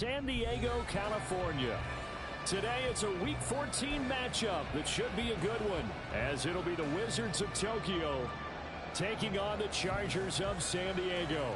San Diego, California. Today it's a Week 14 matchup that should be a good one, as it'll be the Wizards of Tokyo taking on the Chargers of San Diego.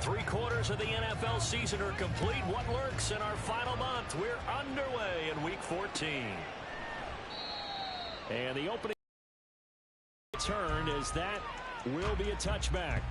Three-quarters of the NFL season are complete. What lurks in our final month? We're underway in Week 14. And the opening turn is that will be a touchback.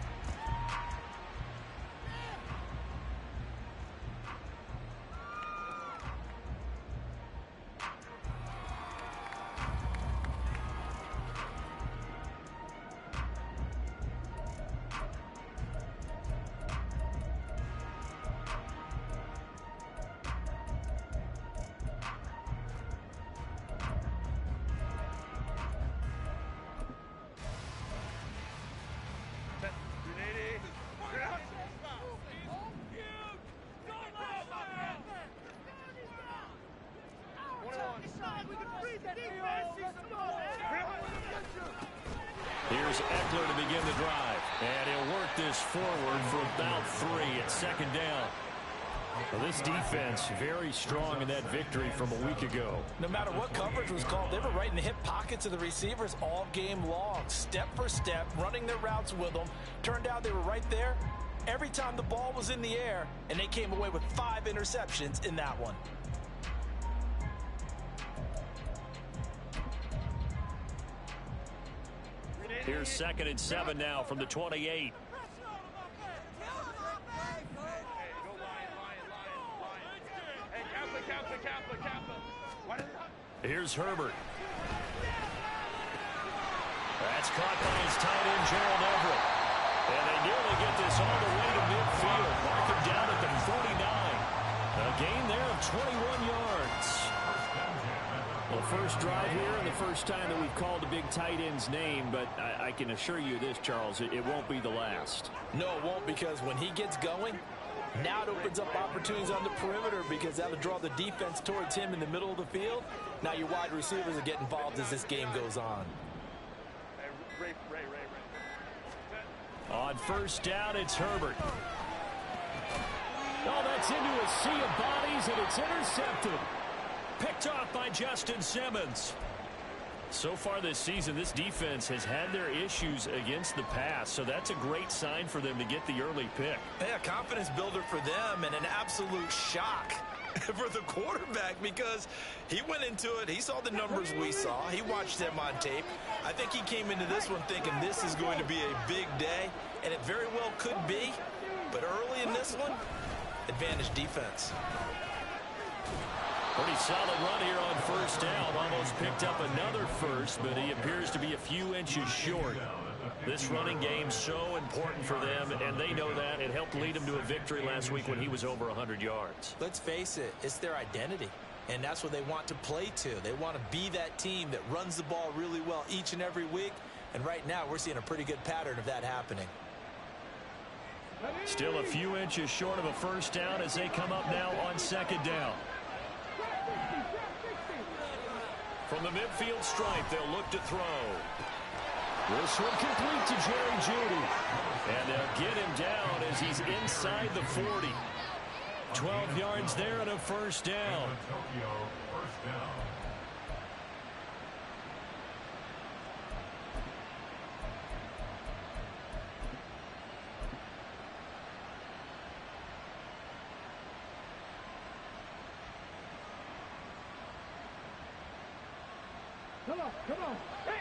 Here's Eckler to begin the drive. And he'll work this forward for about 3 at second down. Well, this defense very strong in that victory from a week ago. No matter what coverage was called, they were right in the hip pockets of the receivers all game long. Step for step, running their routes with them. Turned out they were right there every time the ball was in the air, and they came away with 5 interceptions in that one. Here's 2nd and 7 now from the 28. Here's Herbert. That's caught by his tight end, Gerald Everett. And they nearly get this all the way to midfield. Mark him down at the 49. A gain there of 21 yards. Well, first drive here and the first time that we've called a big tight end's name, but I can assure you this, Charles, it won't be the last. No, it won't, because when he gets going, now it opens up opportunities on the perimeter, because that'll draw the defense towards him in the middle of the field. Now your wide receivers will get involved as this game goes on. On first down, it's Herbert. Oh, that's into a sea of bodies, and it's intercepted. Picked off by Justin Simmons. So far this season, this defense has had their issues against the pass, so that's a great sign for them to get the early pick. Yeah, confidence builder for them, and an absolute shock for the quarterback, because he went into it, he saw the numbers we saw, he watched them on tape. I think he came into this one thinking this is going to be a big day, and it very well could be, but early in this one, advantage defense. Pretty solid run here on first down. Almost picked up another first, but he appears to be a few inches short. This running game so important for them, and they know that. It helped lead him to a victory last week when he was over 100 yards. Let's face it, it's their identity, and that's what they want to play to. They want to be that team that runs the ball really well each and every week, and right now we're seeing a pretty good pattern of that happening. Still a few inches short of a first down as they come up now on second down. From the midfield stripe, they'll look to throw. This one complete to Jerry Jeudy. And they'll get him down as he's inside the 40. 12 yards there and a first down. Come on. Hey.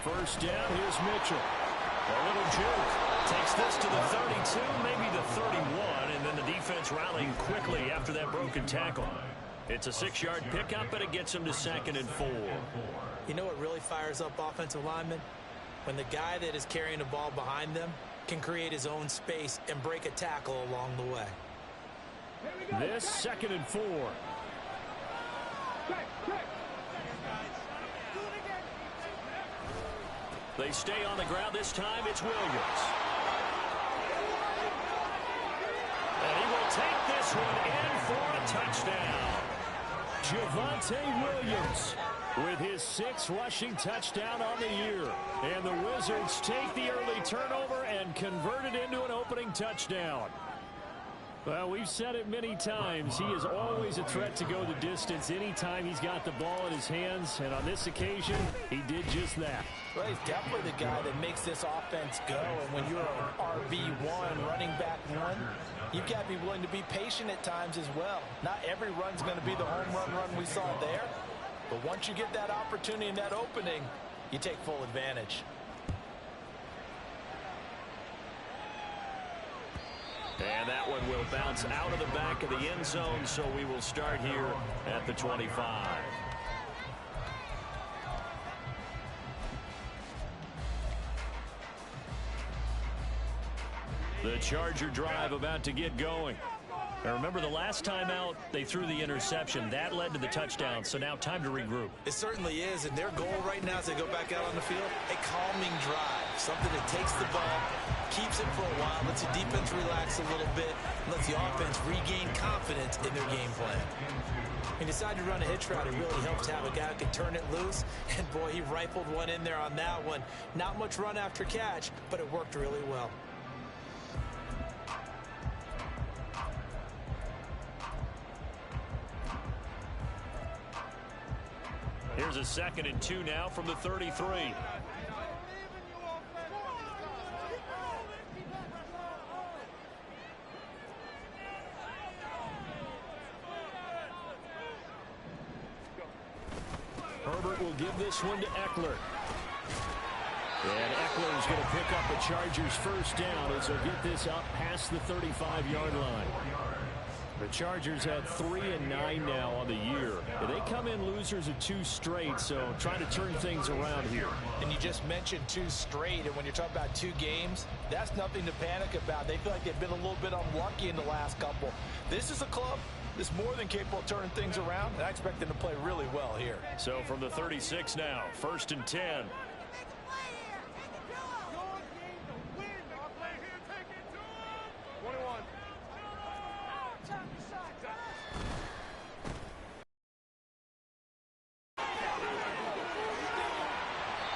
First down, here's Mitchell. A little juke. Takes this to the 32, maybe the 31, and then the defense rallying quickly after that broken tackle. It's a 6-yard pickup, but it gets him to 2nd and 4. You know what really fires up offensive linemen? When the guy that is carrying the ball behind them can create his own space and break a tackle along the way. This 2nd and 4. They stay on the ground. This time it's Williams. And he will take this one in for a touchdown. Javonte Williams with his 6th rushing touchdown on the year. And the Wizards take the early turnover and convert it into an opening touchdown. Well, we've said it many times. He is always a threat to go the distance anytime he's got the ball in his hands. And on this occasion, he did just that. Well, he's definitely the guy that makes this offense go. And when you're an RB1, running back one, you've got to be willing to be patient at times as well. Not every run's going to be the home run we saw there. But once you get that opportunity and that opening, you take full advantage. And that one will bounce out of the back of the end zone, so we will start here at the 25. The Charger drive about to get going. Now remember, the last time out, they threw the interception. That led to the touchdown, so now time to regroup. It certainly is, and their goal right now as they go back out on the field, a calming drive. Something that takes the ball, keeps it for a while, lets the defense relax a little bit, lets the offense regain confidence in their game plan. He decided to run a hitch route. It really helps to have a guy who can turn it loose, and boy, he rifled one in there on that one. Not much run after catch, but it worked really well. Here's a 2nd and 2 now from the 33. Herbert will give this one to Eckler. And Eckler is going to pick up the Chargers' first down as they'll get this up past the 35-yard line. The Chargers had 3-9 now on the year. They come in losers of 2 straight, so trying to turn things around here. And you just mentioned 2 straight, and when you're talking about 2 games, that's nothing to panic about. They feel like they've been a little bit unlucky in the last couple. This is a club that's more than capable of turning things around, and I expect them to play really well here. So from the 36 now, 1st and 10.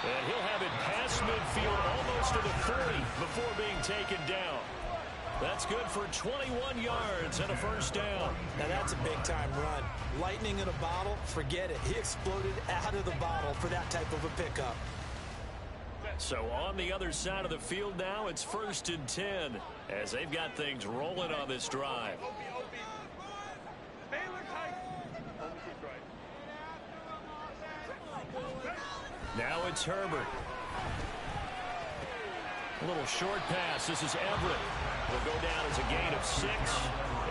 And he'll have it past midfield almost to the 40 before being taken down. That's good for 21 yards and a first down. Now that's a big-time run. Lightning in a bottle, forget it. He exploded out of the bottle for that type of a pickup. So on the other side of the field now, it's 1st and 10 as they've got things rolling on this drive. Now it's Herbert. A little short pass. This is Everett. Will go down as a gain of 6,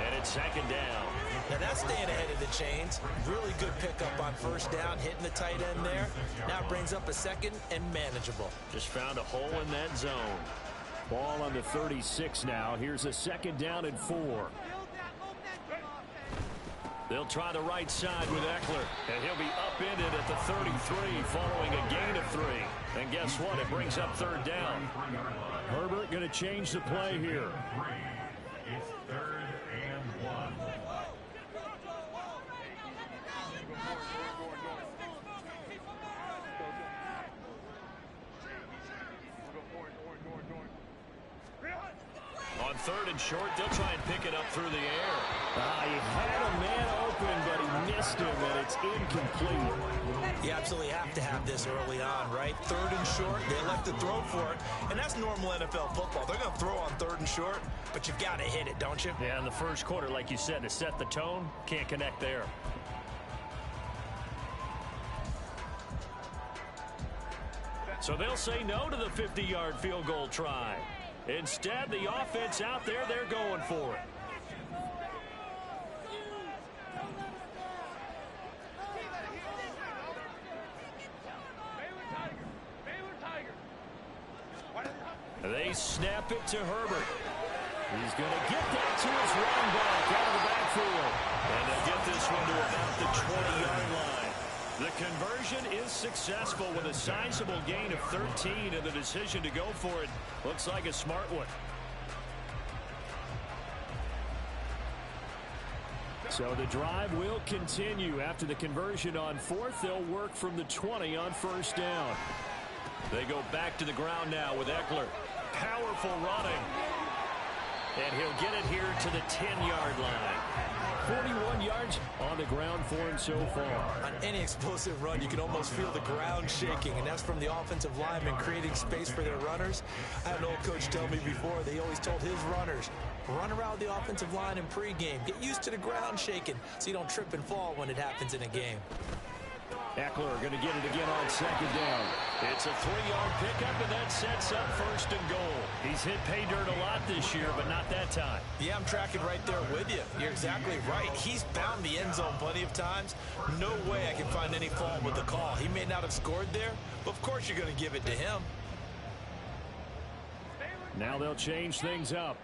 and it's 2nd down. Now that's staying ahead of the chains. Really good pickup on first down, hitting the tight end there. Now brings up a 2nd and manageable. Just found a hole in that zone. Ball on the 36 now. Here's a 2nd down and 4. They'll try the right side with Eckler, and he'll be upended at the 33 following a gain of 3. And guess what? It brings up 3rd down. Herbert going to change the play here. It's 3rd and 1. On 3rd and short, they'll try and pick it up through the air. He had a man open, but he missed him, and it's incomplete. You absolutely have to have this early on, right? 3rd and short, they elect to throw for it, and that's normal NFL football. They're going to throw on 3rd and short, but you've got to hit it, don't you? Yeah, in the first quarter, like you said, to set the tone, can't connect there. So they'll say no to the 50-yard field goal try. Instead, the offense out there, they're going for it. They snap it to Herbert. He's going to get that to his running back out of the backfield. And they'll get this one to about the 20-yard line. The conversion is successful with a sizable gain of 13, and the decision to go for it looks like a smart one. So the drive will continue. After the conversion on fourth, they'll work from the 20 on first down. They go back to the ground now with Eckler. Powerful running. And he'll get it here to the 10-yard line. 41 yards on the ground for him so far. On any explosive run, you can almost feel the ground shaking, and that's from the offensive linemen creating space for their runners. I had an old coach tell me before, they always told his runners, run around the offensive line in pregame. Get used to the ground shaking so you don't trip and fall when it happens in a game. Eckler going to get it again on second down. It's a 3-yard pickup, and that sets up first and goal. He's hit pay dirt a lot this year, but not that time. Yeah, I'm tracking right there with you. You're exactly right. He's found the end zone plenty of times. No way I can find any fault with the call. He may not have scored there, but of course you're going to give it to him. Now they'll change things up.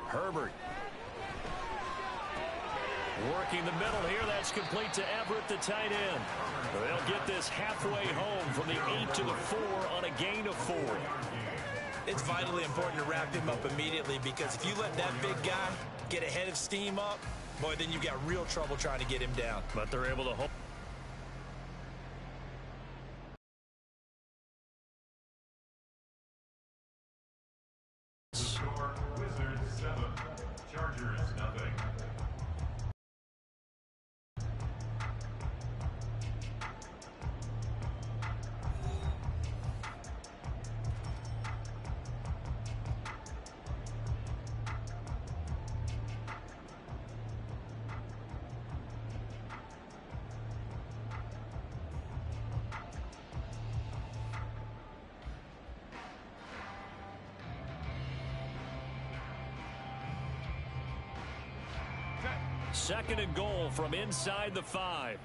Herbert. Working the middle here. That's complete to Everett, the tight end. They'll get this halfway home from the 8 to the 4 on a gain of 4. It's vitally important to wrap him up immediately, because if you let that big guy get a head of steam up, boy, then you've got real trouble trying to get him down. But they're able to hold. Wizards 7, Chargers nothing. Second and goal from inside the 5.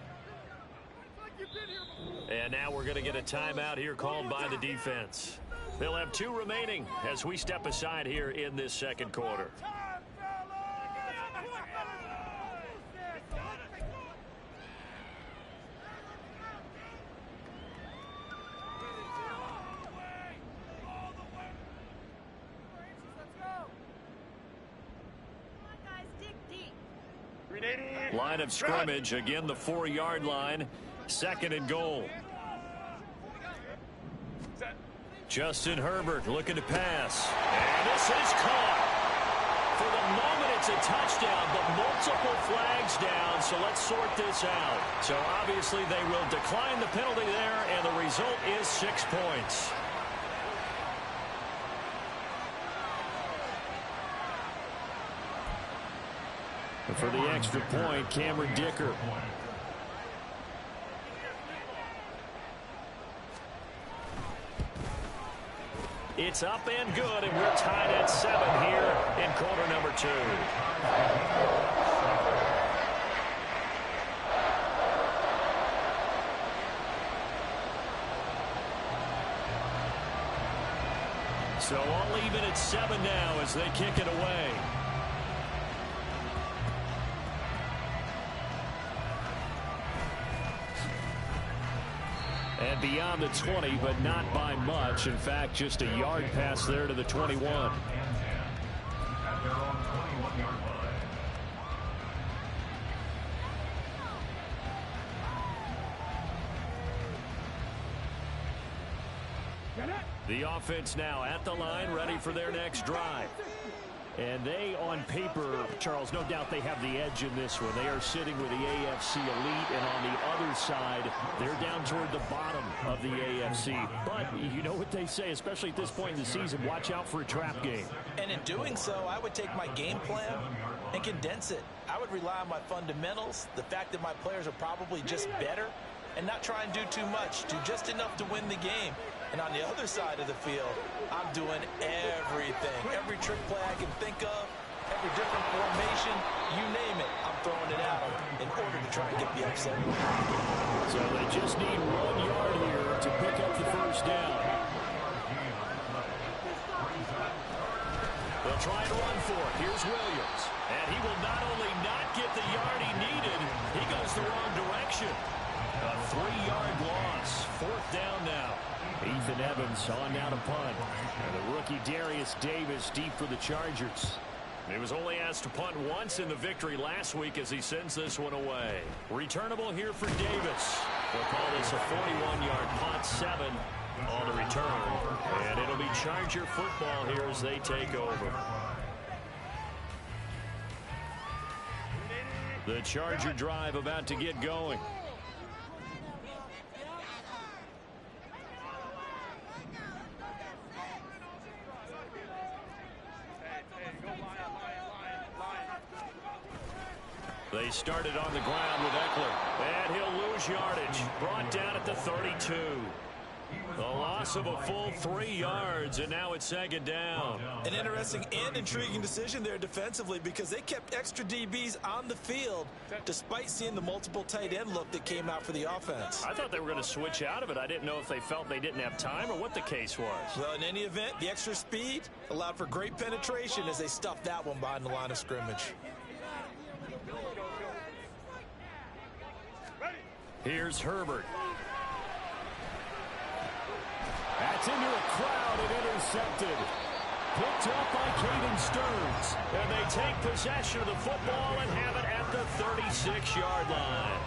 And now we're going to get a timeout here called by the defense. They'll have 2 remaining as we step aside here in this second quarter. Line of scrimmage, again the 4-yard line. Second and goal. Justin Herbert looking to pass. And this is caught. For the moment, it's a touchdown, but multiple flags down, so let's sort this out. So obviously they will decline the penalty there, and the result is 6 points. For the extra point, Cameron Dicker. It's up and good, and we're tied at 7 here in quarter number 2. So all even at 7 now as they kick it away. And beyond the 20, but not by much. In fact, just a yard pass there to the 21. At their own 21-yard line. The offense now at the line, ready for their next drive. And they, on paper, Charles, no doubt they have the edge in this one. They are sitting with the AFC elite, and on the other side, they're down toward the bottom of the AFC. But you know what they say, especially at this point in the season, watch out for a trap game. And in doing so, I would take my game plan and condense it. I would rely on my fundamentals, the fact that my players are probably just better, and not try and do too much, do just enough to win the game. And on the other side of the field, I'm doing everything. Every trick play I can think of, every different formation, you name it, I'm throwing it at them in order to try and get the upset. So they just need 1 yard here to pick up the first down. They'll try and run for it. Here's Williams. And he will not only not get the yard he needed, he goes the wrong direction. A 3-yard loss. 4th down now. Ethan Evans on now to punt. And the rookie Darius Davis deep for the Chargers. He was only asked to punt once in the victory last week as he sends this one away. Returnable here for Davis. We'll call this a 41-yard punt, 7 on the return. And it'll be Charger football here as they take over. The Charger drive about to get going. They started on the ground with Eckler. And he'll lose yardage. Brought down at the 32. The loss of a full 3 yards, and now it's 2nd down. An interesting and intriguing decision there defensively because they kept extra DBs on the field despite seeing the multiple tight end look that came out for the offense. I thought they were going to switch out of it. I didn't know if they felt they didn't have time or what the case was. Well, in any event, the extra speed allowed for great penetration as they stuffed that one behind the line of scrimmage. Here's Herbert. That's into a crowd and intercepted. Picked up by Caden Stearns. And they take possession of the football and have it at the 36-yard line.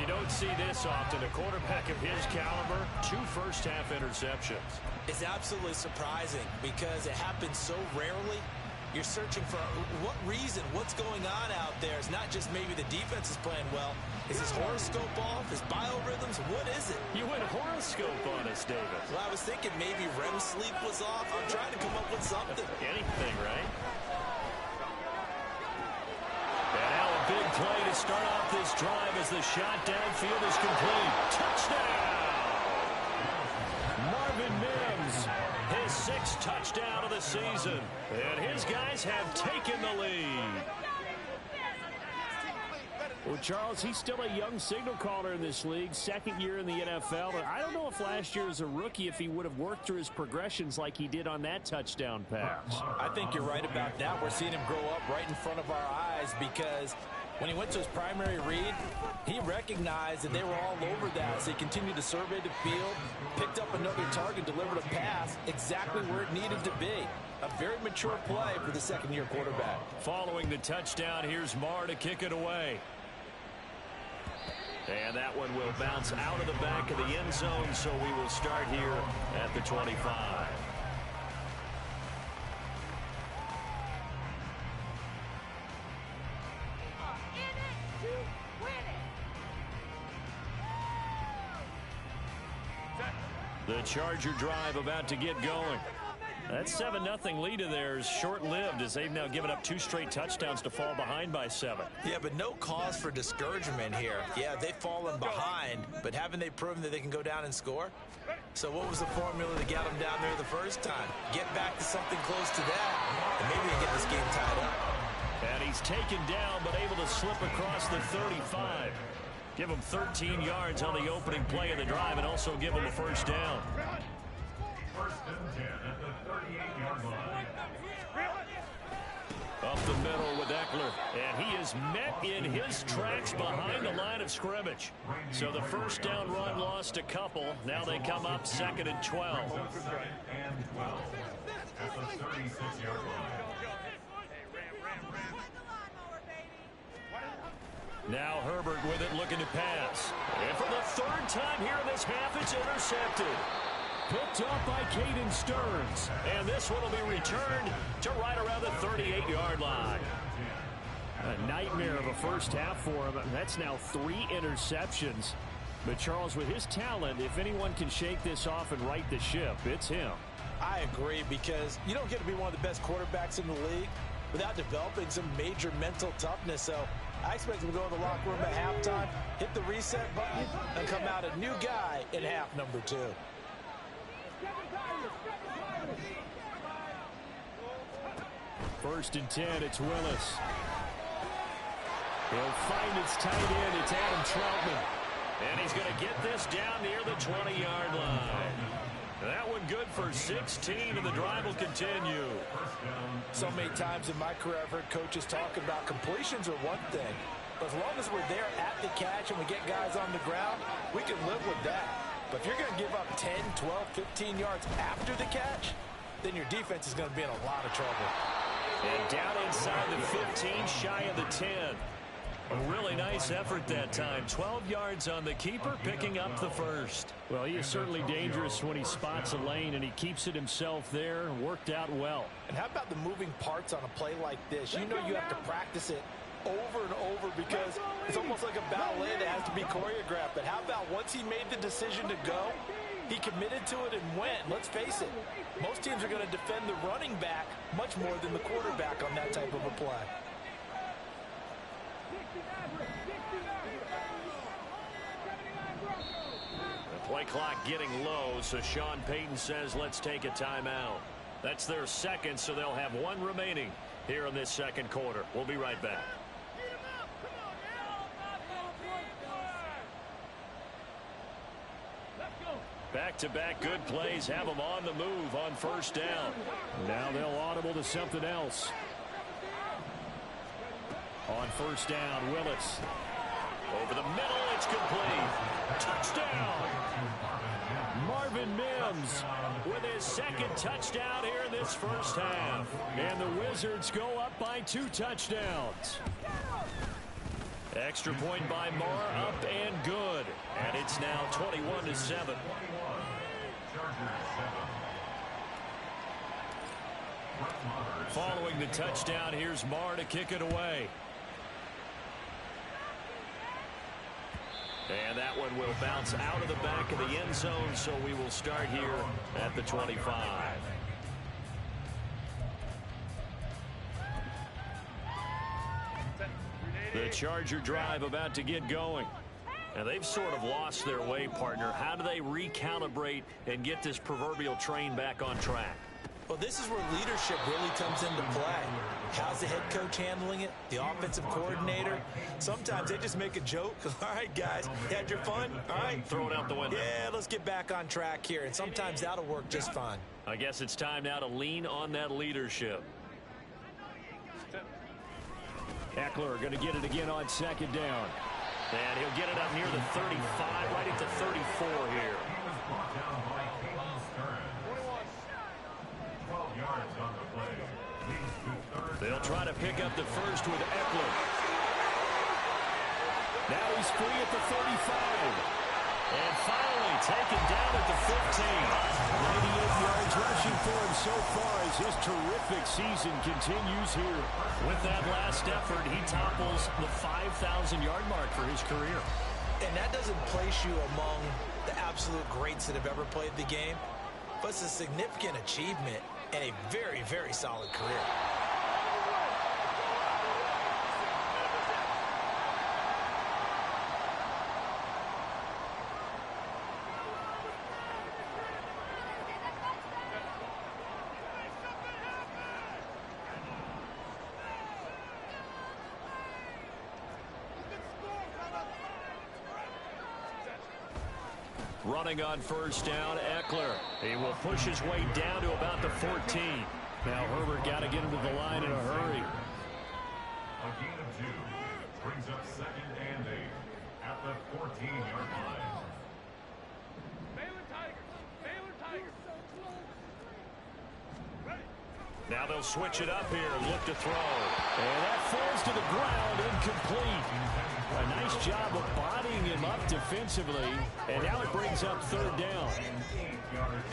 You don't see this often. A quarterback of his caliber, 2 first-half interceptions. It's absolutely surprising because it happens so rarely. You're searching for what reason, what's going on out there. It's not just maybe the defense is playing well. Is his horoscope off? His biorhythms? What is it? You went horoscope on us, David. Well, I was thinking maybe REM sleep was off. I'm trying to come up with something. Anything, right? And now a big play to start off this drive as the shot downfield is complete. Touchdown! Marvin Mims, his 6th touchdown of the season. And his guys have taken the lead. Well, Charles, he's still a young signal caller in this league, 2nd year in the NFL. But I don't know if last year as a rookie, if he would have worked through his progressions like he did on that touchdown pass. I think you're right about that. We're seeing him grow up right in front of our eyes because when he went to his primary read, he recognized that they were all over that. So he continued to survey the field, picked up another target, delivered a pass exactly where it needed to be. A very mature play for the 2nd-year quarterback. Following the touchdown, here's Marr to kick it away. And that one will bounce out of the back of the end zone, so we will start here at the 25. The Charger drive about to get going. That 7-0 lead of theirs short-lived as they've now given up 2 straight touchdowns to fall behind by 7. Yeah, but no cause for discouragement here. Yeah, they've fallen behind, but haven't they proven that they can go down and score? So what was the formula to get them down there the first time? Get back to something close to that, and maybe they get this game tied up. And he's taken down, but able to slip across the 35. Give him 13 yards on the opening play of the drive and also give him a first down. 1st and 10 at the 38-yard line. Up the middle with Eckler, and he is met in his tracks behind the line of scrimmage. So the first down run lost a couple. Now they come up 2nd and 12. 2nd and 12 at the 36-yard line. Now Herbert with it, looking to pass. And for the 3rd time here in this half, it's intercepted. Picked up by Caden Stearns. And this one will be returned to right around the 38-yard line. A nightmare of a first half for him. That's now 3 interceptions. But Charles, with his talent, if anyone can shake this off and right the ship, it's him. I agree, because you don't get to be one of the best quarterbacks in the league without developing some major mental toughness. So I expect him to go in the locker room at halftime, hit the reset button, and come out a new guy in half number 2. First and 10, it's Willis. He'll find its tight end. It's Adam Troutman. And he's going to get this down near the 20-yard line. That one good for 16, and the drive will continue. So many times in my career, I've heard coaches talking about completions are one thing. But as long as we're there at the catch and we get guys on the ground, we can live with that. But if you're going to give up 10, 12, 15 yards after the catch, then your defense is going to be in a lot of trouble. And down inside the 15, shy of the 10. A really nice effort that time. 12 yards on the keeper, picking up the first. Well, he is certainly dangerous when he spots a lane, and he keeps it himself there and worked out well. And how about the moving parts on a play like this? You know you have to practice it over and over because it's almost like a ballet that has to be choreographed. But how about once he made the decision to go, he committed to it and went. Let's face it, most teams are going to defend the running back much more than the quarterback on that type of a play. The play clock getting low, so Sean Payton says let's take a timeout. That's their second, so they'll have one remaining here in this second quarter. We'll be right back. Back-to-back good plays have them on the move on first down. Now they'll audible to something else. On first down, Willis. Over the middle, it's complete. Touchdown! Marvin Mims with his second touchdown here in this first half. And the Wizards go up by 2 touchdowns. Extra point by Marr, up and good. And it's now 21-7. Following the touchdown, here's Marr to kick it away. And that one will bounce out of the back of the end zone, so we will start here at the 25. The Charger drive about to get going. And they've sort of lost their way, partner. How do they recalibrate and get this proverbial train back on track? Well, this is where leadership really comes into play. How's the head coach handling it? The offensive coordinator? Sometimes they just make a joke. All right, guys, you had your fun? All right. Throw it out the window. Yeah, let's get back on track here. And sometimes that'll work just fine. I guess it's time now to lean on that leadership. Eckler going to get it again on second down. And he'll get it up near the 35, right at the 34 here. They'll try to pick up the first with Eckler. Now he's free at the 35. And finally taken down at the 15. 98 yards rushing for him so far as his terrific season continues here. With that last effort, he topples the 5,000-yard mark for his career. And that doesn't place you among the absolute greats that have ever played the game, but it's a significant achievement and a very, very solid career. Running on first down, Eckler. He will push his way down to about the 14. Now Herbert got to get him to the line in a hurry. A gain of 2 brings up 2nd and 8 at the 14-yard line. Now they'll switch it up here and look to throw. And that falls to the ground, incomplete. A nice job of bodying him up defensively. And now it brings up third down.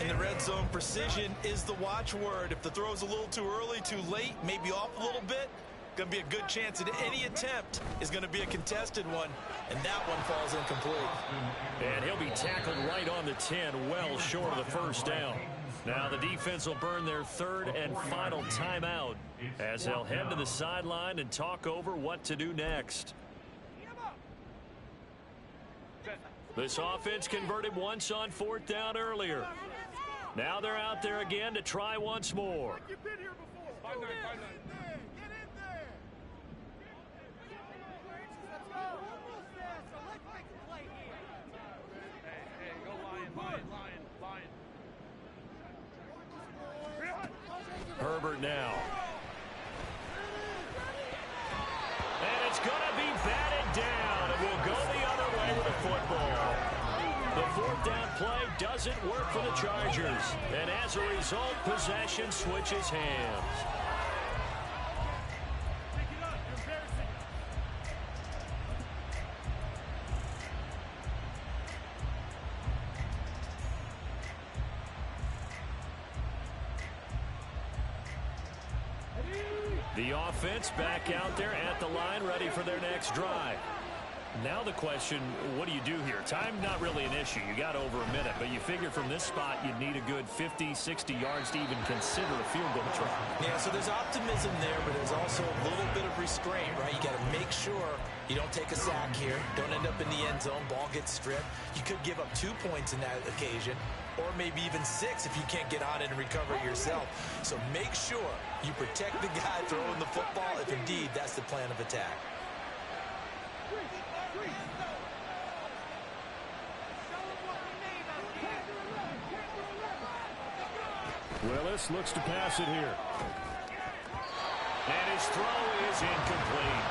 In the red zone, precision is the watchword. If the throw's a little too early, too late, maybe off a little bit, going to be a good chance that any attempt is going to be a contested one. And that one falls incomplete. And he'll be tackled right on the 10, well short of the first down. Now the defense will burn their third and final timeout as they'll head to the sideline and talk over what to do next. This offense converted once on fourth down earlier. Now they're out there again to try once more. fourth down play doesn't work for the Chargers. And as a result, possession switches hands. The offense back out there at the line, ready for their next drive. Now the question, what do you do here? Time not really an issue. You got over a minute, but you figure from this spot you'd need a good 50, 60 yards to even consider a field goal try. Yeah, so there's optimism there, but there's also a little bit of restraint, right? You got to make sure you don't take a sack here. Don't end up in the end zone. Ball gets stripped. You could give up 2 points in that occasion, or maybe even 6 if you can't get on it and recover yourself. So make sure you protect the guy throwing the football if indeed that's the plan of attack. Willis looks to pass it here. And his throw is incomplete.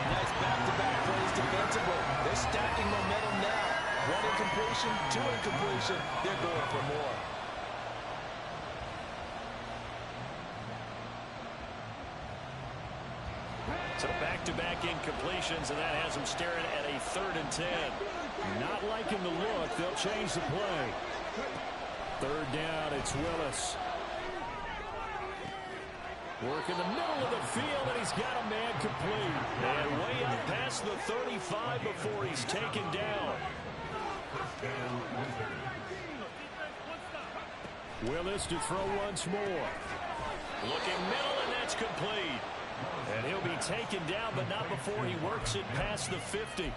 Nice back-to-back plays defensively. They're stacking momentum now. 1 incompletion, 2 incompletion. They're going for more. So back-to-back incompletions, and that has them staring at a 3rd and 10. Not liking the look. They'll change the play. 3rd down, it's Willis. Work in the middle of the field, and he's got a man complete. And way up past the 35 before he's taken down. Willis to throw once more. Looking middle, and that's complete. And he'll be taken down, but not before he works it past the 50.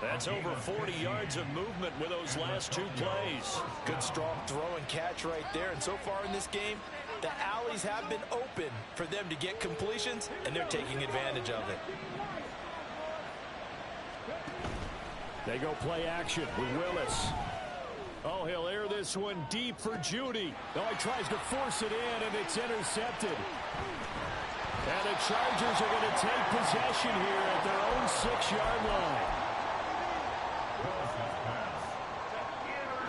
That's over 40 yards of movement with those last 2 plays. Good strong throw and catch right there. And so far in this game, the alleys have been open for them to get completions, and they're taking advantage of it. They go play action with Willis. Oh, he'll air this one deep for Judy. Oh, he tries to force it in, and it's intercepted. And the Chargers are going to take possession here at their own 6-yard line.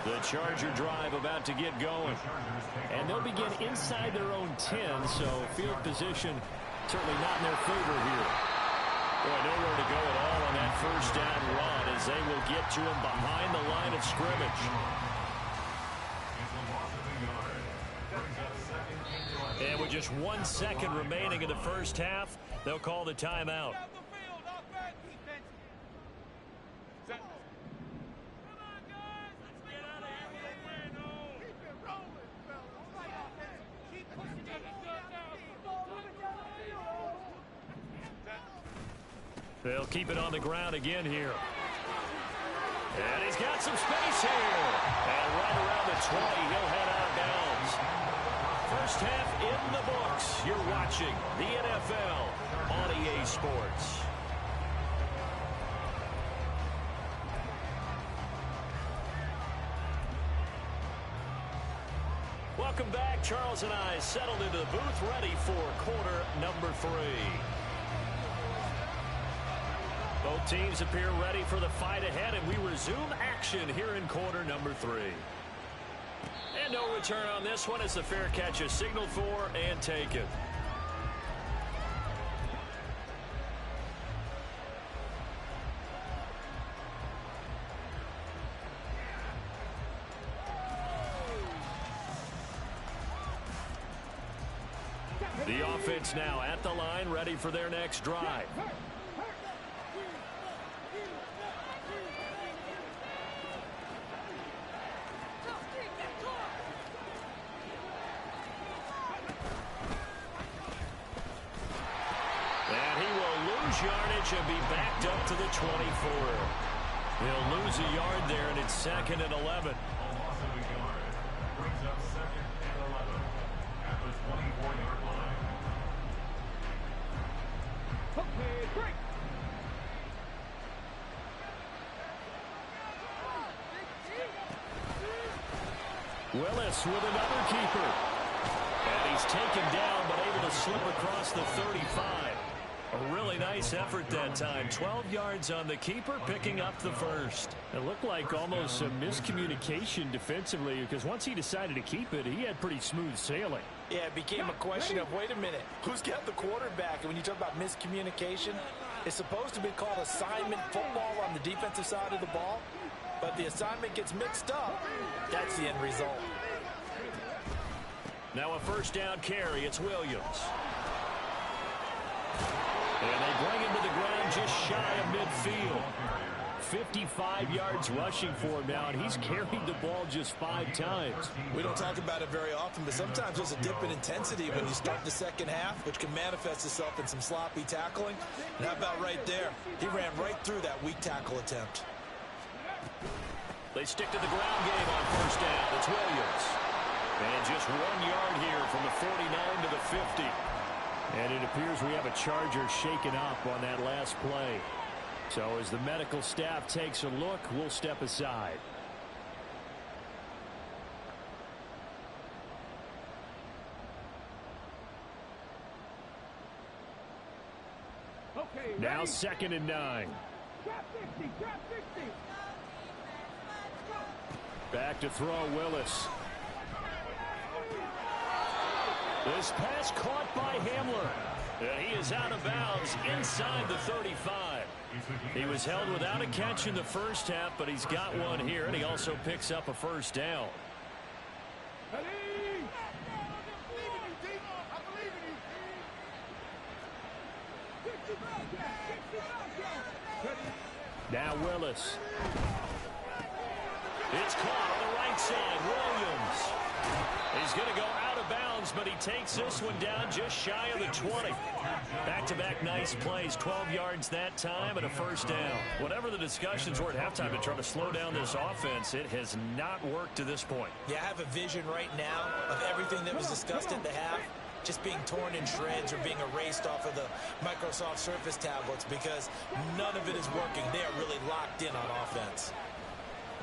The Charger drive about to get going. And they'll begin inside their own 10, so field position certainly not in their favor here. Boy, nowhere to go at all on that 1st down run as they will get to him behind the line of scrimmage. And with just 1 second remaining in the 1st half, they'll call the timeout. They'll keep it on the ground again here. And he's got some space here. And right around the 20, he'll head out of bounds. 1st half in the books. You're watching the NFL on EA Sports. Welcome back. Charles and I settled into the booth ready for quarter number 3. Both teams appear ready for the fight ahead, and we resume action here in quarter number 3. And no return on this one as the fair catch is signaled for and taken. The offense now at the line, ready for their next drive. Yardage and be backed up to the 24. He'll lose a yard there, and it's 2nd and 11. Brings up 2nd and 11 at the 24-yard line. Okay, break. Willis with another keeper. And he's taken down, but able to slip across the 35. A really nice effort that time. 12 yards on the keeper, picking up the first. It looked like almost a miscommunication defensively, because once he decided to keep it, he had pretty smooth sailing. Yeah, it became a question of, wait a minute, who's got the quarterback? And when you talk about miscommunication, it's supposed to be called assignment football on the defensive side of the ball. But the assignment gets mixed up. That's the end result. Now a first down carry. It's Williams. And they bring him to the ground just shy of midfield. 55 yards rushing for him now, and he's carried the ball just 5 times. We don't talk about it very often, but sometimes there's a dip in intensity when you start the second half, which can manifest itself in some sloppy tackling. And how about right there? He ran right through that weak tackle attempt. They stick to the ground game on first down. It's Williams. And just 1 yard here from the 49 to the 50. And it appears we have a Charger shaken up on that last play. So as the medical staff takes a look, we'll step aside. Okay, now ready? 2nd and 9. Trap 60, trap 60. Back to throw, Willis. This pass caught by Hamler. And he is out of bounds inside the 35. He was held without a catch in the first half, but he's got one here, and he also picks up a first down. Now Willis. It's caught on the right side. Williams. He's going to go out of bounds, but he takes this one down just shy of the 20. Back-to-back nice plays, 12 yards that time and a first down. Whatever the discussions were at halftime to try to slow down this offense, it has not worked to this point. Yeah, I have a vision right now of everything that was discussed at the half just being torn in shreds or being erased off of the Microsoft Surface tablets because none of it is working. They are really locked in on offense.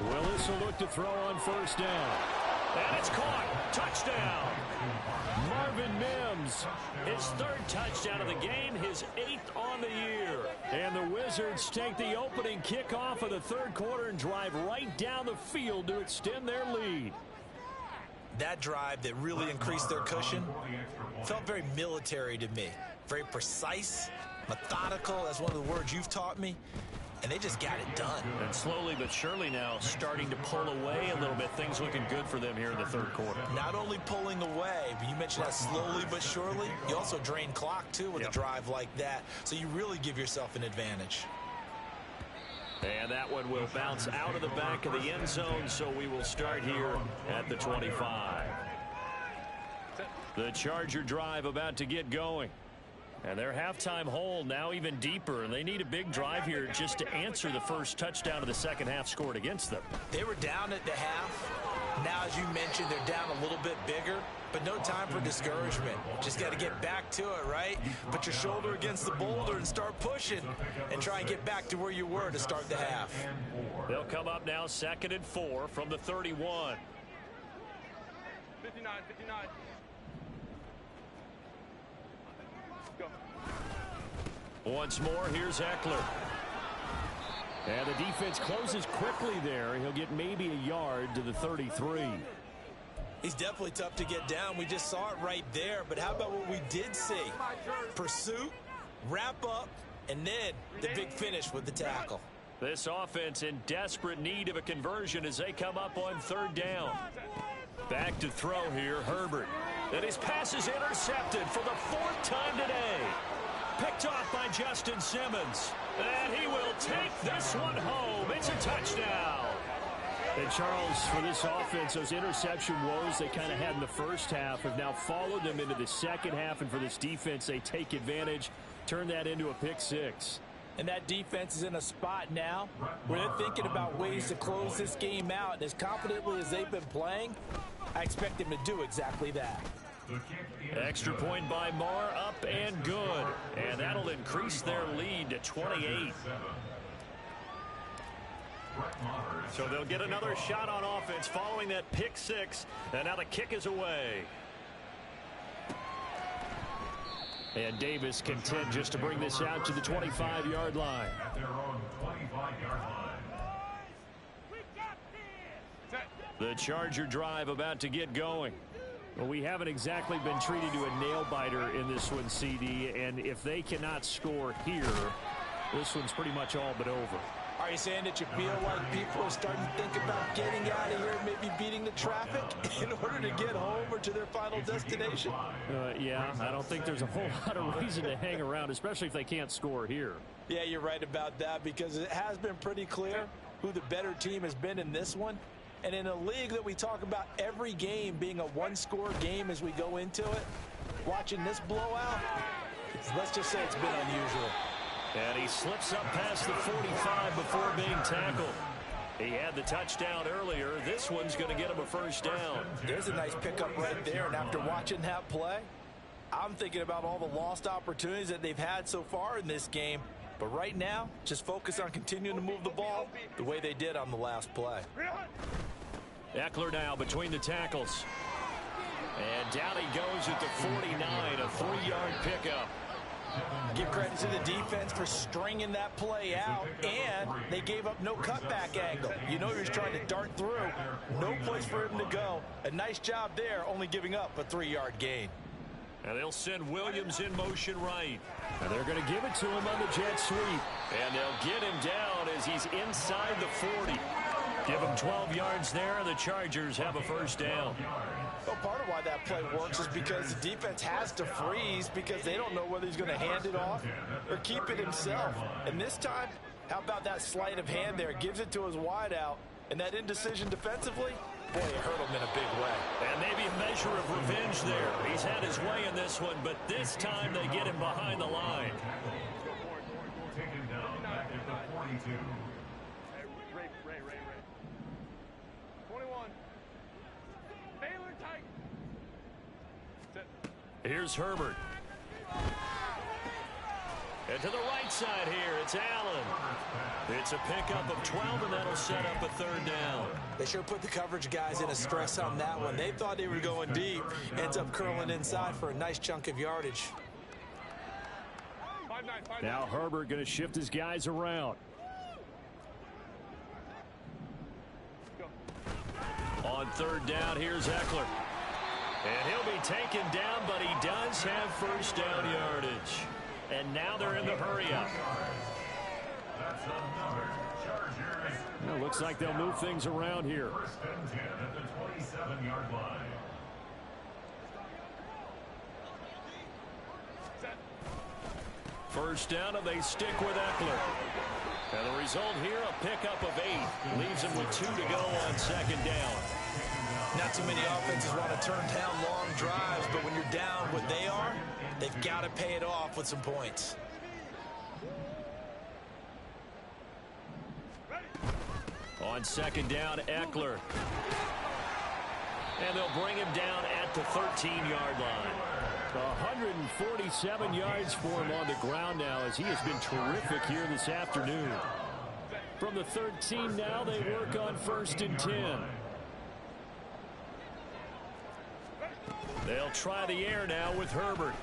Willis will look to throw on first down. And it's caught. Touchdown. Marvin Mims, his 3rd touchdown of the game, his 8th on the year. And the Wizards take the opening kickoff of the 3rd quarter and drive right down the field to extend their lead. That drive that really increased their cushion felt very military to me. Very precise, methodical. That's one of the words you've taught me. And they just got it done. And slowly but surely now starting to pull away a little bit. Things looking good for them here in the 3rd quarter. Not only pulling away, but you mentioned that slowly but surely. You also drain clock, too, with a drive like that. So you really give yourself an advantage. And that one will bounce out of the back of the end zone, so we will start here at the 25. The Charger drive about to get going. And their halftime hole now even deeper, and they need a big drive here just to answer the first touchdown of the second half scored against them. They were down at the half. Now, as you mentioned, they're down a little bit bigger, but no time for discouragement. Just got to get back to it, right? Put your shoulder against the boulder and start pushing and try and get back to where you were to start the half. They'll come up now 2nd and 4 from the 31. 59, 59. Go. Once more, here's Eckler. And the defense closes quickly there. He'll get maybe a yard to the 33. He's definitely tough to get down. We just saw it right there. But how about what we did see? Pursuit, wrap up, and then the big finish with the tackle. This offense in desperate need of a conversion as they come up on 3rd down. Back to throw here, Herbert. And his pass is intercepted for the 4th time today. Picked off by Justin Simmons. And he will take this one home. It's a touchdown. And Charles, for this offense, those interception woes they kind of had in the first half have now followed them into the second half. And for this defense, they take advantage, turn that into a pick 6. And that defense is in a spot now where they're thinking about ways to close this game out. And as confidently as they've been playing, I expect them to do exactly that. Extra point by Marr, up and good. And that'll increase their lead to 28. So they'll get another shot on offense following that pick 6. And now the kick is away. And Davis content just to bring this out to the 25-yard line. At their own 25-yard line. The Charger drive about to get going. Well, we haven't exactly been treated to a nail-biter in this one, CD, and if they cannot score here, this one's pretty much all but over. Are you saying that you feel like people are starting to think about getting out of here, maybe beating the traffic in order to get home or to their final destination? Yeah, I don't think there's a whole lot of reason to hang around, especially if they can't score here. Yeah, you're right about that, because it has been pretty clear who the better team has been in this one. And in a league that we talk about every game being a one-score game as we go into it, watching this blowout, let's just say it's been unusual. And he slips up past the 45 before being tackled. He had the touchdown earlier. This one's going to get him a first down. There's a nice pickup right there, and after watching that play, I'm thinking about all the lost opportunities that they've had so far in this game. But right now, just focus on continuing to move the ball the way they did on the last play. Eckler now between the tackles. And down he goes at the 49, a 3-yard pickup. Give credit to the defense for stringing that play out, and they gave up no cutback angle. You know he was trying to dart through. No place for him to go. A nice job there, only giving up a 3-yard gain. And they'll send Williams in motion right. And they're going to give it to him on the jet sweep. And they'll get him down as he's inside the 40. Give him 12 yards there, and the Chargers have a first down. Well, part of why that play works is because the defense has to freeze because they don't know whether he's going to hand it off or keep it himself. And this time, how about that sleight of hand there? Gives it to his wideout. And that indecision defensively, boy, it hurt him in a big way. And maybe a measure of revenge there. He's had his way in this one, but this time they get him behind the line. Taken down back at the 42. Ray. 21. Baylor tight. Here's Herbert. And to the right side here, it's Allen. It's a pickup of 12, and that'll set up a third down. They sure put the coverage guys in a stress on that one. They thought they were going deep. Ends up curling inside for a nice chunk of yardage. 5-9. Now Herbert going to shift his guys around. On third down, here's Eckler. And he'll be taken down, but he does have first down yardage. And now they're in the hurry-up. That's another Chargers. Well, looks like they'll move things around here. First and 10 at the 27-yard line. First down, and they stick with Eckler. And the result here, a pickup of 8. Leaves them with 2 to go on second down. Not too many offenses want to turn down long drives, but when you're down what they are, they've got to pay it off with some points. On second down, Eckler. And they'll bring him down at the 13-yard line. 147 yards for him on the ground now as he has been terrific here this afternoon. From the 13 now, they work on first and 10. They'll try the air now with Herbert.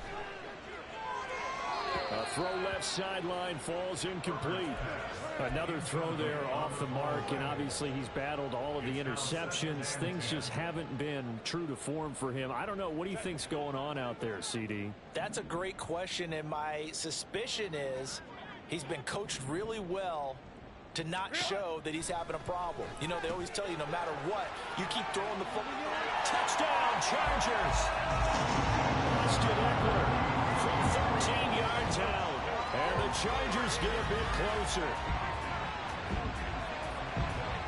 A throw left sideline falls incomplete. Another throw there off the mark, and obviously he's battled all of the interceptions. Things just haven't been true to form for him. I don't know. What do you think's going on out there, CD? That's a great question, and my suspicion is he's been coached really well to not show that he's having a problem. You know, they always tell you no matter what, you keep throwing the football. Touchdown, Chargers! Austin Eckler from 13 yards out. And the Chargers get a bit closer.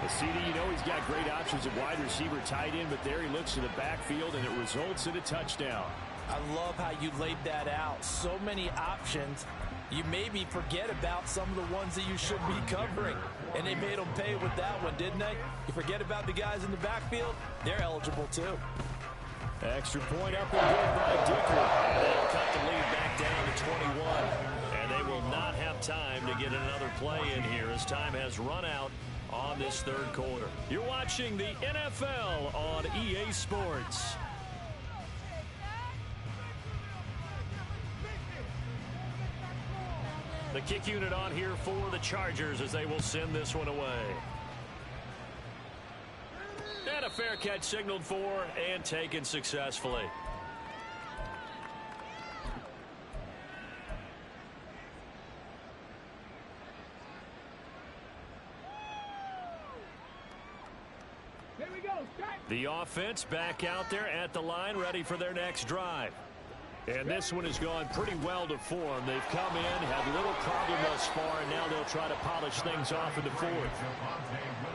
The CD, you know he's got great options at wide receiver, tight end, but there he looks to the backfield, and it results in a touchdown. I love how you laid that out. So many options. You maybe forget about some of the ones that you should be covering. And they made them pay with that one, didn't they? You forget about the guys in the backfield, they're eligible too. Extra point up and good by Dicker. And they'll cut the lead back down to 21. And they will not have time to get another play in here as time has run out on this third quarter. You're watching the NFL on EA Sports. The kick unit on here for the Chargers as they will send this one away. And a fair catch signaled for and taken successfully. Here we go. The offense back out there at the line, ready for their next drive. And this one has gone pretty well to form. They've come in, had little problem thus far, and now they'll try to polish things off in the fourth.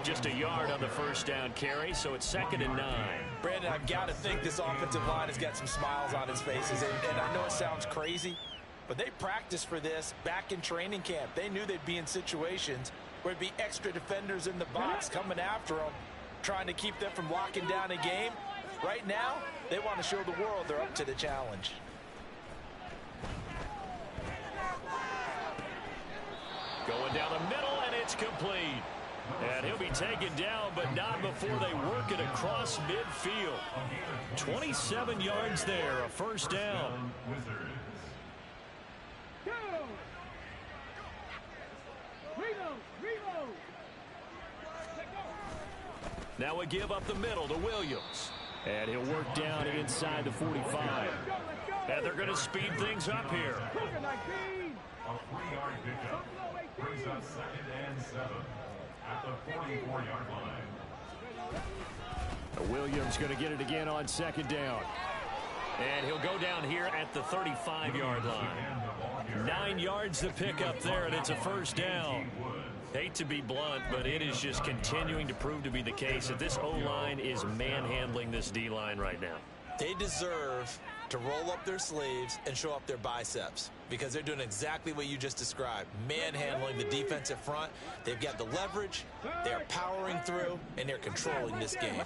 Just a yard on the first down carry, so it's 2nd and 9. Brandon, I've got to think this offensive line has got some smiles on its faces. And I know it sounds crazy, but they practiced for this back in training camp. They knew they'd be in situations where it'd be extra defenders in the box coming after them, trying to keep them from locking down a game. Right now, they want to show the world they're up to the challenge. Going down the middle, and it's complete. And he'll be taken down, but not before they work it across midfield. 27 yards there, a first down. Now a give up the middle to Williams. And he'll work down inside the 45. And they're going to speed things up here. A 3-yard pickup brings up 2nd and 7 at the 44-yard line. Williams going to get it again on 2nd down. And he'll go down here at the 35-yard line. 9 yards to pick up there, and it's a first down. Hate to be blunt, but it is just continuing to prove to be the case that this O-line is manhandling this D-line right now. They deserve to roll up their sleeves and show up their biceps because they're doing exactly what you just described, manhandling the defensive front. They've got the leverage, they're powering through, and they're controlling this game.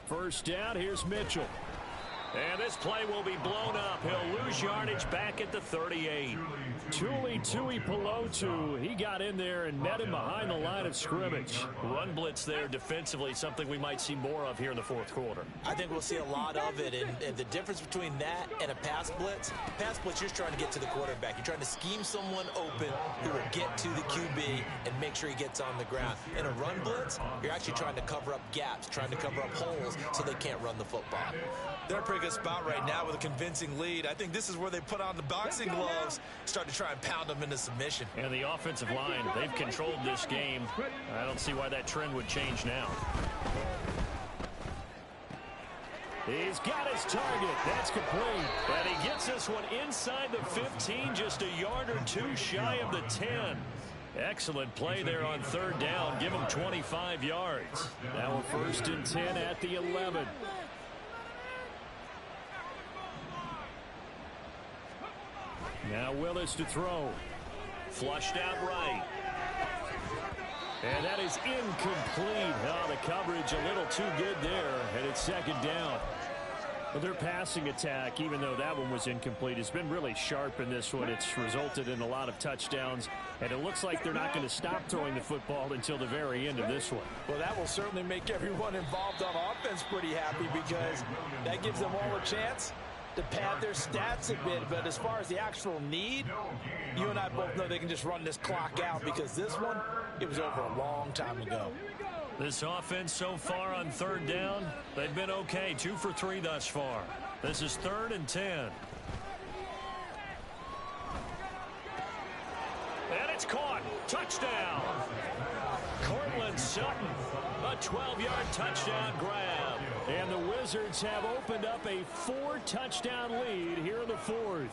First down, here's Mitchell. And this play will be blown up. He'll lose yardage back at the 38. Tui Pelotu, he got in there and met him behind the line of scrimmage. Run blitz there defensively, something we might see more of here in the fourth quarter. I think we'll see a lot of it, and the difference between that and a pass blitz, you're just trying to get to the quarterback. You're trying to scheme someone open who will get to the QB and make sure he gets on the ground. In a run blitz, you're actually trying to cover up gaps, trying to cover up holes so they can't run the football. They're in a pretty good spot right now with a convincing lead. I think this is where they put on the boxing gloves, start to try and pound them into submission. And the offensive line, they've controlled this game. I don't see why that trend would change now. He's got his target. That's complete. And he gets this one inside the 15, just a yard or two shy of the 10. Excellent play there on 3rd down. Give him 25 yards. Now a 1st and 10 at the 11. Now Willis to throw. Flushed out right. And that is incomplete. Oh, the coverage a little too good there, and it's 2nd down. But their passing attack, even though that one was incomplete, has been really sharp in this one. It's resulted in a lot of touchdowns, and it looks like they're not going to stop throwing the football until the very end of this one. Well, that will certainly make everyone involved on offense pretty happy because that gives them all a chance to pad their stats a bit. But as far as the actual need, you and I both know they can just run this clock out because this one, it was over a long time ago. This offense so far on 3rd down, they've been okay. 2 for 3 thus far. This is 3rd and 10. And it's caught. Touchdown. Cortland Sutton, a 12-yard touchdown grab. And the Wizards have opened up a 4-touchdown lead here in the 4th.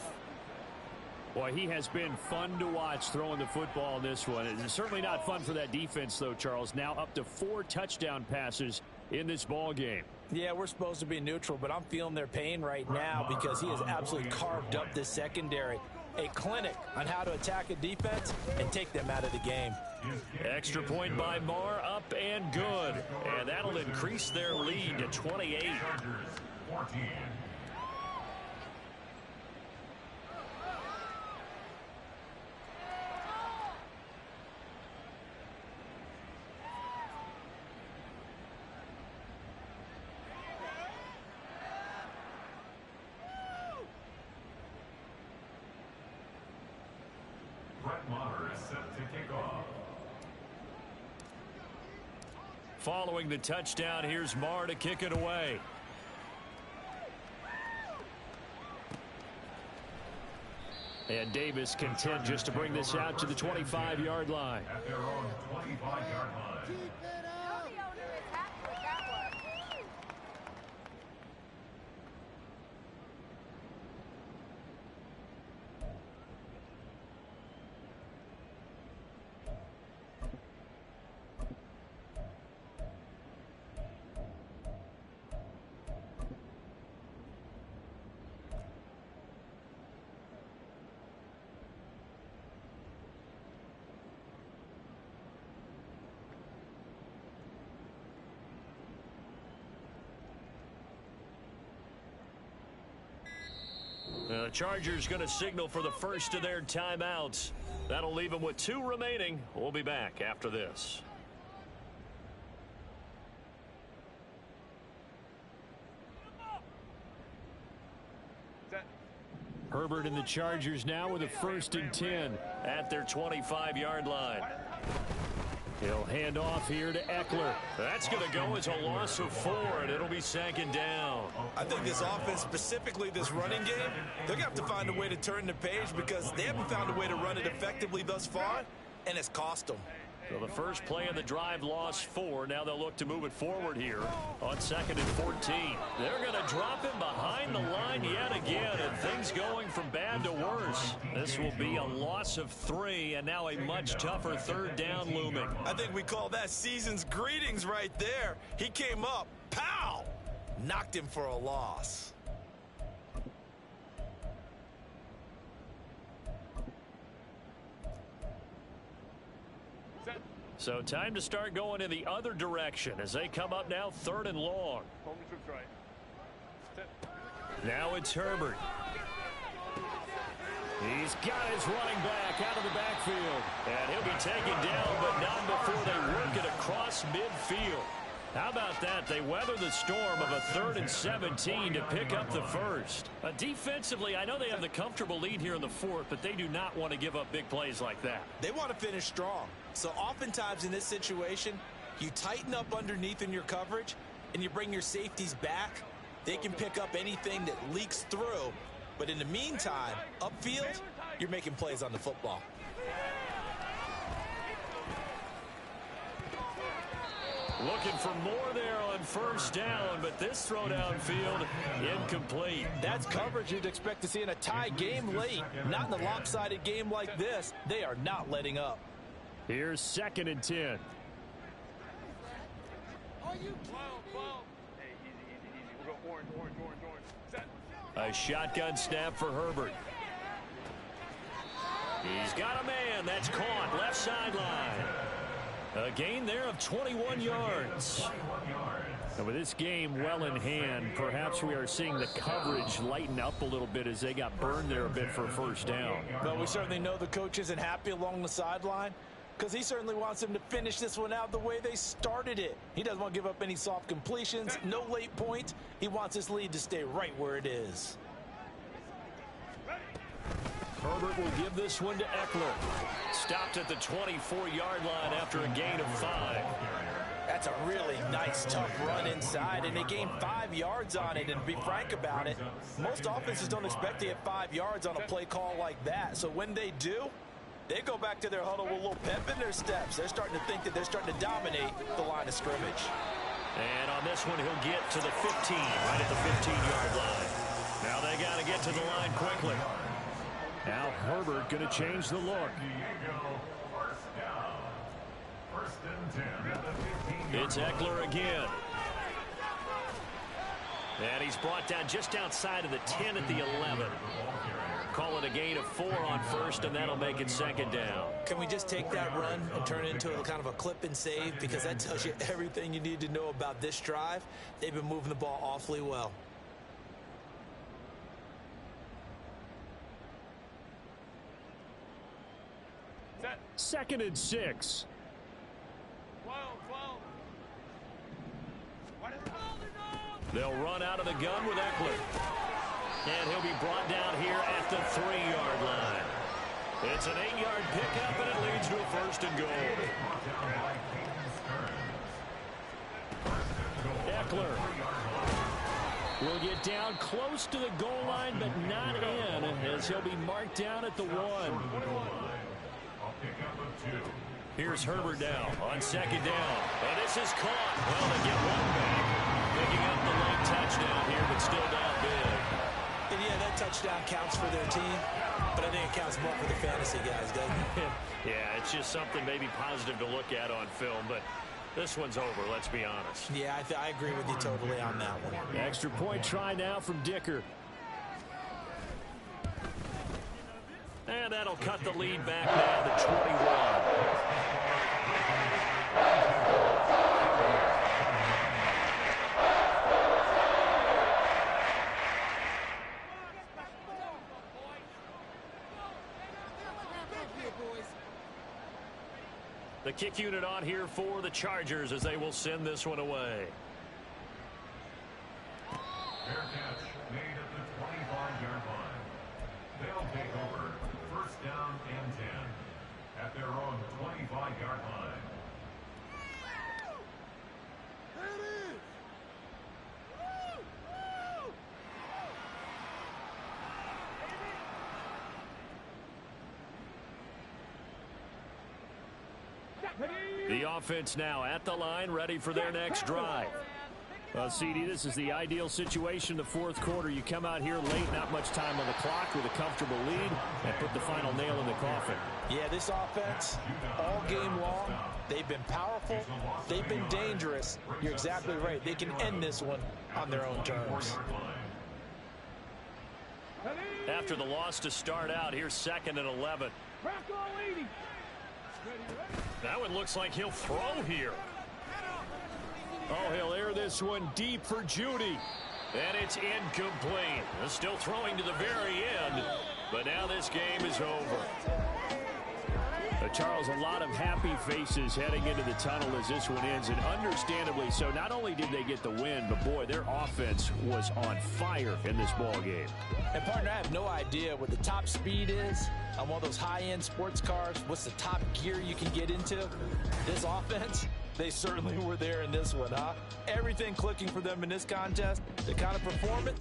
Boy, he has been fun to watch throwing the football in this one. It's certainly not fun for that defense, though, Charles. Now up to 4 touchdown passes in this ball game. Yeah, we're supposed to be neutral, but I'm feeling their pain right now because he has absolutely carved up this secondary. A clinic on how to attack a defense and take them out of the game. Extra point by Marr, up and good. And that'll increase their lead to 28. to kick off. Following the touchdown, here's Marr to kick it away. And Davis content just to bring this out to the 25-yard line. At their own 25-yard line. Keep it up. The owner is happy with that one. The Chargers going to signal for the first of their timeouts. That'll leave them with 2 remaining. We'll be back after this. Herbert and the Chargers now with a 1st and 10 at their 25-yard line. He'll hand off here to Eckler. That's going to go as a loss of 4, and it'll be 2nd down. I think this offense, specifically this running game, they're going to have to find a way to turn the page because they haven't found a way to run it effectively thus far, and it's cost them. So the first play of the drive lost 4. Now they'll look to move it forward here on 2nd and 14. They're going to drop him behind the line yet again, and things going from bad to worse. This will be a loss of 3, and now a much tougher 3rd down looming. I think we call that season's greetings right there. He came up, pow, knocked him for a loss. So time to start going in the other direction as they come up now 3rd and long. Now it's Herbert. He's got his running back out of the backfield. And he'll be taken down, but not before they work it across midfield. How about that? They weather the storm of a 3rd and 17 to pick up the first. Defensively, I know they have the comfortable lead here in the 4th, but they do not want to give up big plays like that. They want to finish strong. So oftentimes in this situation, you tighten up underneath in your coverage, and you bring your safeties back. They can pick up anything that leaks through. But in the meantime, upfield, you're making plays on the football. Looking for more there on 1st down, but this throw downfield incomplete. That's coverage you'd expect to see in a tie game late. Not in a lopsided game like this. They are not letting up. Here's 2nd and 10. Are you Hey, easy. We'll go orange. Set. A shotgun snap for Herbert. He's got a man. That's caught. Left sideline. A gain there of 21 yards. And with this game well in hand, perhaps we are seeing the coverage lighten up a little bit as they got burned there a bit for a 1st down. Well, we certainly know the coach isn't happy along the sideline because he certainly wants them to finish this one out the way they started it. He doesn't want to give up any soft completions, no late point. He wants his lead to stay right where it is. Herbert will give this one to Eckler. Stopped at the 24-yard line after a gain of 5. That's a really nice, tough run inside, and they gained 5 yards on it. And to be frank about it, most offenses don't expect to get 5 yards on a play call like that. So when they do, they go back to their huddle with a little pep in their steps. They're starting to think that they're starting to dominate the line of scrimmage. And on this one, he'll get to the 15, right at the 15-yard line. Now they got to get to the line quickly. Now Herbert going to change the look. It's Eckler again. And he's brought down just outside of the 10 at the 11. Call it a gain of 4 on 1st, and that'll make it 2nd down. Can we just take that run and turn it into a kind of a clip and save? Because that tells you everything you need to know about this drive. They've been moving the ball awfully well. Set. 2nd and 6. 12. They'll run out of the gun with Eckler. And he'll be brought down here at the 3-yard line. It's an 8-yard pickup, and it leads to a first and goal. Eckler will get down close to the goal line, but not in, as he'll be marked down at the 1. Here's Herbert now on second down. And this is caught. Well, they get one back. Picking up the late touchdown here, but still down big. And yeah, that touchdown counts for their team, but I think it counts more for the fantasy guys, doesn't it? Yeah, it's just something maybe positive to look at on film, but this one's over, let's be honest. Yeah, I agree with you totally on that one. Extra point try now from Dicker. And that'll cut the lead back now to 21. The kick unit on here for the Chargers as they will send this one away. Fair catch made at the 25-yard line. They'll take over first down and 10 at their own 25-yard line. The offense now at the line, ready for their next drive. CD, this is the ideal situation. The fourth quarter, you come out here late, not much time on the clock with a comfortable lead, and put the final nail in the coffin. Yeah, this offense, all game long, they've been powerful, they've been dangerous. You're exactly right. They can end this one on their own terms. After the loss to start out, here's 2nd and 11. That one looks like he'll throw here. Oh, he'll air this one deep for Judy. And it's incomplete. Still throwing to the very end. But now this game is over. Charles, a lot of happy faces heading into the tunnel as this one ends, and understandably so. Not only did they get the win, but boy, their offense was on fire in this ball game. And partner, I have no idea what the top speed is on one of those high-end sports cars. What's the top gear you can get into? This offense, they certainly were there in this one, huh? Everything clicking for them in this contest, the kind of performance